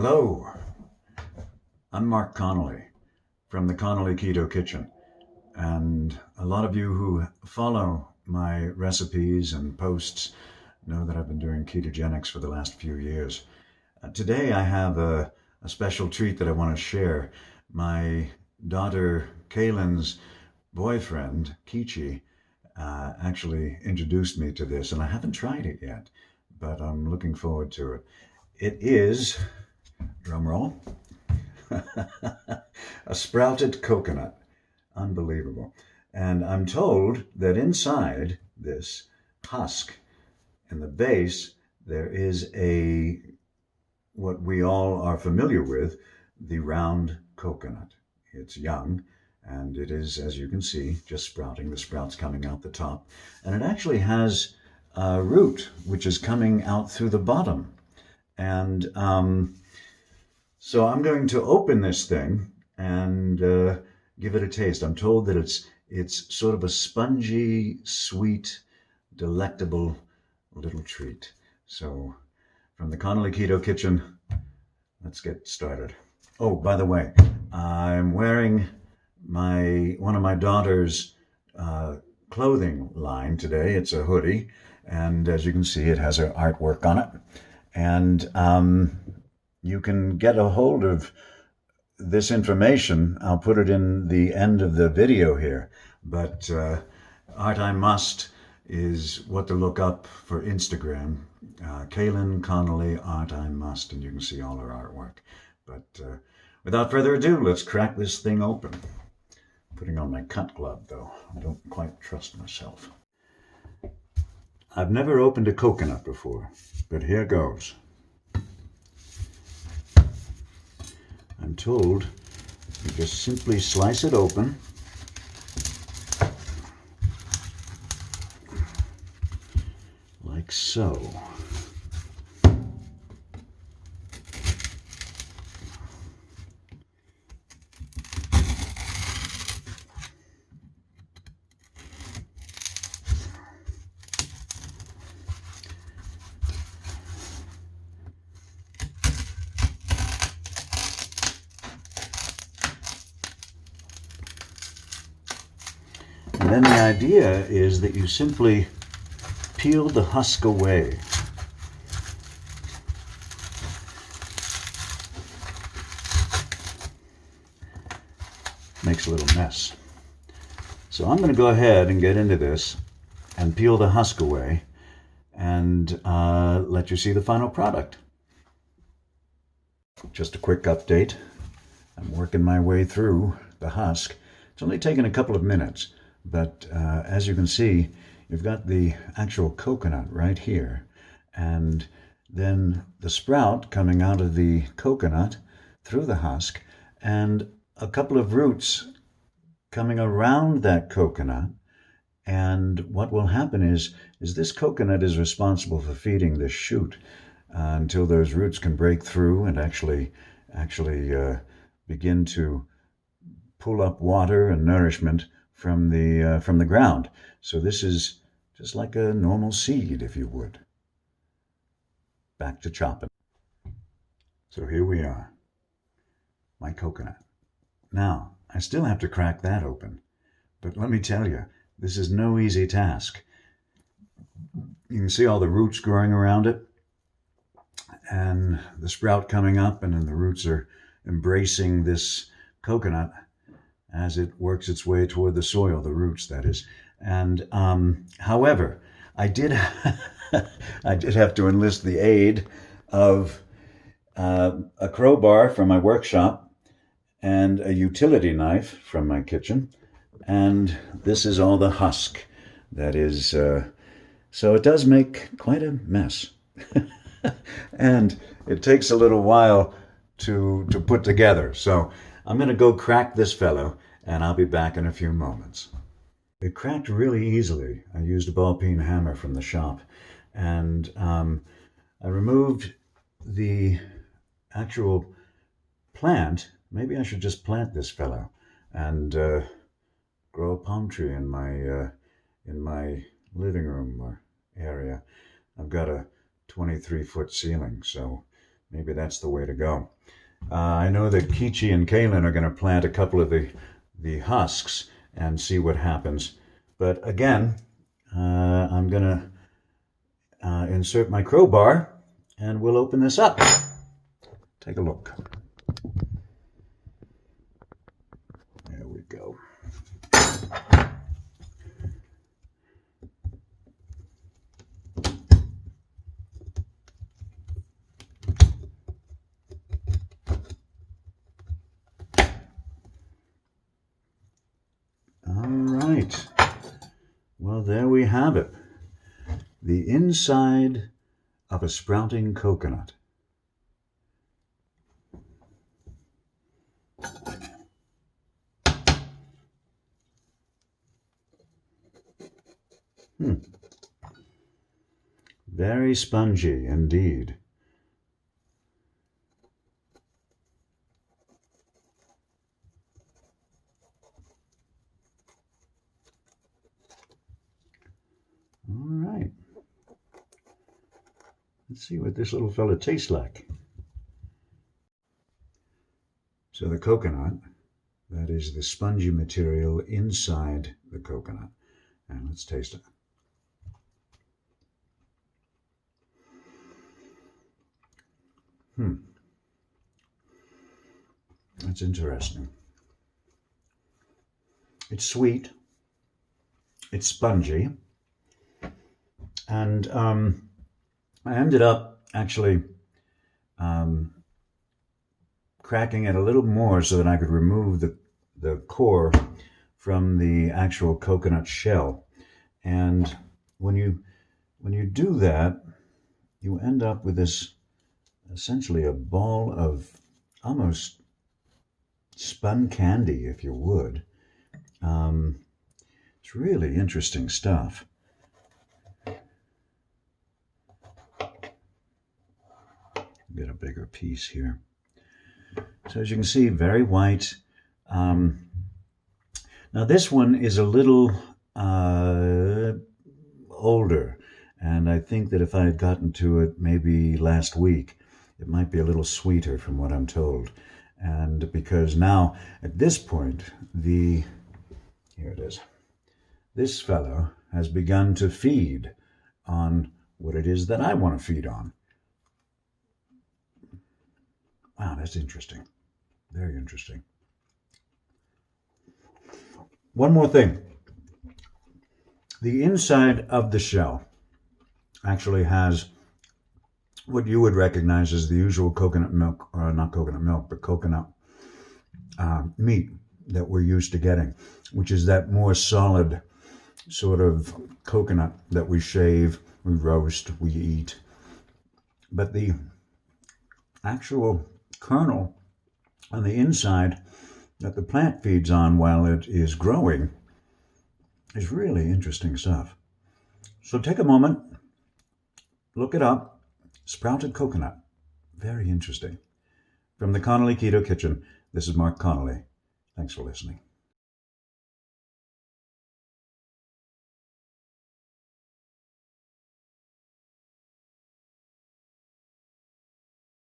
Hello, I'm Mark Connolly from the Connolly Keto Kitchen. And a lot of you who follow my recipes and posts know that I've been doing ketogenics for the last few years. Today I have a special treat that I want to share. My daughter Kaylin's boyfriend, Kichi, actually introduced me to this, and I haven't tried it yet, but I'm looking forward to it. It is, drum roll, a sprouted coconut. Unbelievable. And I'm told that inside this husk, in the base, there is what we all are familiar with, the round coconut. It's young, and it is, as you can see, just sprouting, the sprouts coming out the top. And it actually has a root, which is coming out through the bottom. And so I'm going to open this thing and give it a taste. I'm told that it's sort of a spongy, sweet, delectable little treat. So from the Connolly Keto Kitchen, let's get started. Oh, by the way, I'm wearing one of my daughter's clothing line today. It's a hoodie, and as you can see, it has her artwork on it. And you can get a hold of this information. I'll put it in the end of the video here. But Art I Must is what to look up for Instagram. Kaylin Connolly Art I Must, and you can see all her artwork. But without further ado, let's crack this thing open. Putting on my cut glove, though. I don't quite trust myself. I've never opened a coconut before, but here goes. I'm told you just simply slice it open, like so. And then the idea is that you simply peel the husk away. Makes a little mess. So I'm going to go ahead and get into this and peel the husk away and let you see the final product. Just a quick update. I'm working my way through the husk. It's only taken a couple of minutes. But as you can see, you've got the actual coconut right here, and then the sprout coming out of the coconut through the husk, and a couple of roots coming around that coconut. And what will happen is this coconut is responsible for feeding this shoot until those roots can break through and actually begin to pull up water and nourishment from the ground. So this is just like a normal seed, if you would. Back to chopping. So here we are, my coconut. Now, I still have to crack that open, but let me tell you, this is no easy task. You can see all the roots growing around it, and the sprout coming up, and then the roots are embracing this coconut as it works its way toward the soil, the roots, that is. And however, I did have to enlist the aid of a crowbar from my workshop and a utility knife from my kitchen. And this is all the husk that is, so it does make quite a mess. And it takes a little while to put together. So I'm going to go crack this fellow, and I'll be back in a few moments. It cracked really easily. I used a ball peen hammer from the shop, and I removed the actual plant. Maybe I should just plant this fellow and grow a palm tree in my living room or area. I've got a 23-foot ceiling, so maybe that's the way to go. I know that Kichi and Kaylin are going to plant a couple of the husks and see what happens. But again, I'm going to insert my crowbar and we'll open this up. Take a look. There we go. All right. Well, there we have it. The inside of a sprouting coconut. Very spongy indeed. All right. Let's see what this little fella tastes like. So the coconut, that is the spongy material inside the coconut. And let's taste it. That's interesting. It's sweet. It's spongy. And I ended up actually cracking it a little more so that I could remove the core from the actual coconut shell. And when you do that, you end up with this essentially a ball of almost spun candy, if you would. It's really interesting stuff. Get a bigger piece here. So as you can see, very white. Now this one is a little older, and I think that if I had gotten to it maybe last week, it might be a little sweeter from what I'm told. And because now, at this point, here it is, this fellow has begun to feed on what it is that I want to feed on. Wow, that's interesting. Very interesting. One more thing. The inside of the shell actually has what you would recognize as the usual coconut milk, or not coconut milk, but coconut meat that we're used to getting, which is that more solid sort of coconut that we shave, we roast, we eat. But the actual kernel on the inside that the plant feeds on while it is growing is really interesting stuff. So take a moment, look it up. Sprouted coconut. Very interesting. From the Connolly Keto Kitchen, this is Mark Connolly. Thanks for listening.